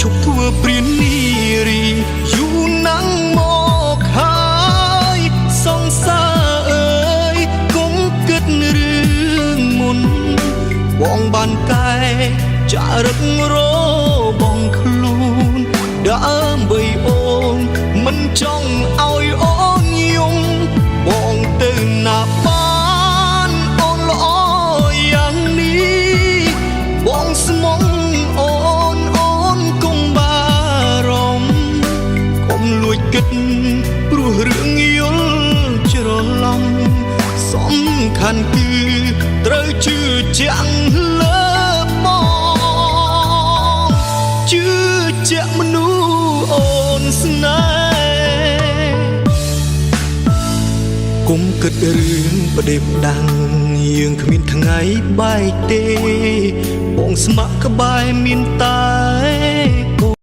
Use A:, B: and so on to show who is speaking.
A: ឈប់ធ្វើព្រាននារីយូរណាស់មកហើយសង្សារអើយកុំគិតរឿងមុនបងបានកែចារឹករបងខ្លួនដើម្បីអូនមិនចង់ឲ្យអូនយំបងទៅណាបានអូនល្អយ៉ាងនេះបងស្មងអូនកុំបារម្ភកុំលួចគិតព្រោះរឿងយល់ច្រឡំសំខាន់គឺត្រូវជឿជាក់លើបងជឿជាក់មនុស្សអូនស្នេហ៍កុំគិតរឿងប្រដេបដាំងយើងគ្មានថ្ងៃបែកទេបងស្ម័គ្រក្បែរមានតែ